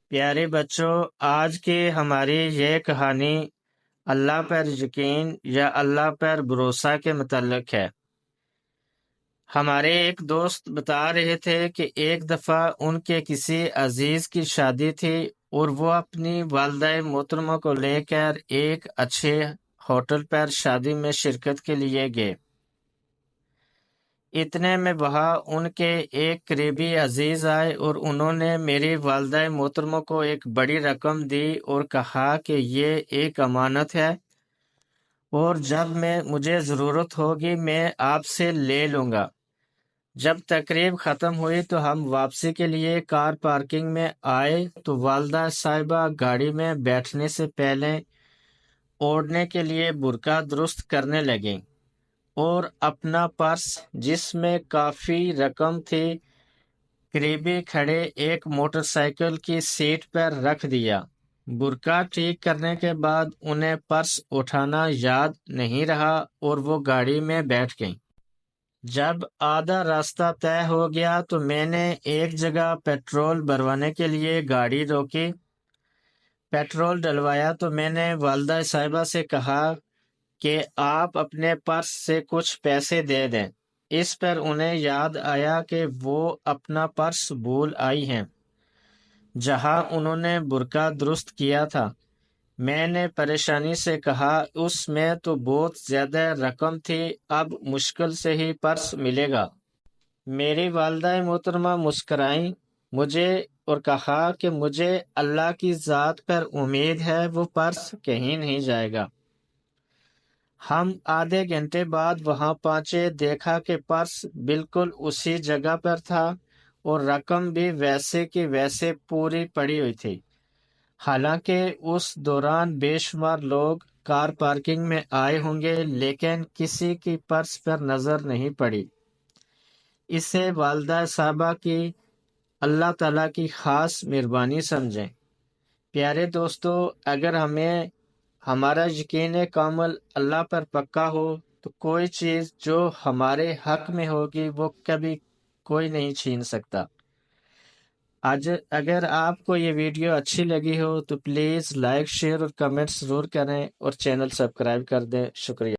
پیارے بچوں، آج کی ہماری یہ کہانی اللہ پر یقین یا اللہ پر بھروسہ کے متعلق ہے۔ ہمارے ایک دوست بتا رہے تھے کہ ایک دفعہ ان کے کسی عزیز کی شادی تھی اور وہ اپنی والدہ محترمہ کو لے کر ایک اچھے ہوٹل پر شادی میں شرکت کے لیے گئے۔ اتنے میں وہاں ان کے ایک قریبی عزیز آئے اور انہوں نے میری والدہ محترمہ کو ایک بڑی رقم دی اور کہا کہ یہ ایک امانت ہے اور جب مجھے ضرورت ہوگی میں آپ سے لے لوں گا۔ جب تقریب ختم ہوئی تو ہم واپسی کے لیے کار پارکنگ میں آئے تو والدہ صاحبہ گاڑی میں بیٹھنے سے پہلے اوڑھنے کے لیے برقع درست کرنے لگیں اور اپنا پرس جس میں کافی رقم تھی قریبی کھڑے ایک موٹر سائیکل کی سیٹ پر رکھ دیا۔ برقع ٹھیک کرنے کے بعد انہیں پرس اٹھانا یاد نہیں رہا اور وہ گاڑی میں بیٹھ گئیں۔ جب آدھا راستہ طے ہو گیا تو میں نے ایک جگہ پیٹرول بھروانے کے لیے گاڑی روکی۔ پیٹرول ڈلوایا تو میں نے والدہ صاحبہ سے کہا کہ آپ اپنے پرس سے کچھ پیسے دے دیں۔ اس پر انہیں یاد آیا کہ وہ اپنا پرس بھول آئی ہیں جہاں انہوں نے برقع درست کیا تھا۔ میں نے پریشانی سے کہا اس میں تو بہت زیادہ رقم تھی، اب مشکل سے ہی پرس ملے گا۔ میری والدہ محترمہ مسکرائیں مجھے اور کہا کہ مجھے اللہ کی ذات پر امید ہے وہ پرس کہیں نہیں جائے گا۔ ہم آدھے گھنٹے بعد وہاں پہنچے، دیکھا کہ پرس بالکل اسی جگہ پر تھا اور رقم بھی ویسے کی ویسے پوری پڑی ہوئی تھی۔ حالانکہ اس دوران بے شمار لوگ کار پارکنگ میں آئے ہوں گے لیکن کسی کی پرس پر نظر نہیں پڑی۔ اسے والدہ صاحبہ کی اللہ تعالیٰ کی خاص مہربانی سمجھیں۔ پیارے دوستو، اگر ہمارا یقین کامل اللہ پر پکا ہو تو کوئی چیز جو ہمارے حق میں ہوگی وہ کبھی کوئی نہیں چھین سکتا۔ اگر آپ کو یہ ویڈیو اچھی لگی ہو تو پلیز لائک، شیئر اور کمنٹ ضرور کریں اور چینل سبسکرائب کر دیں۔ شکریہ۔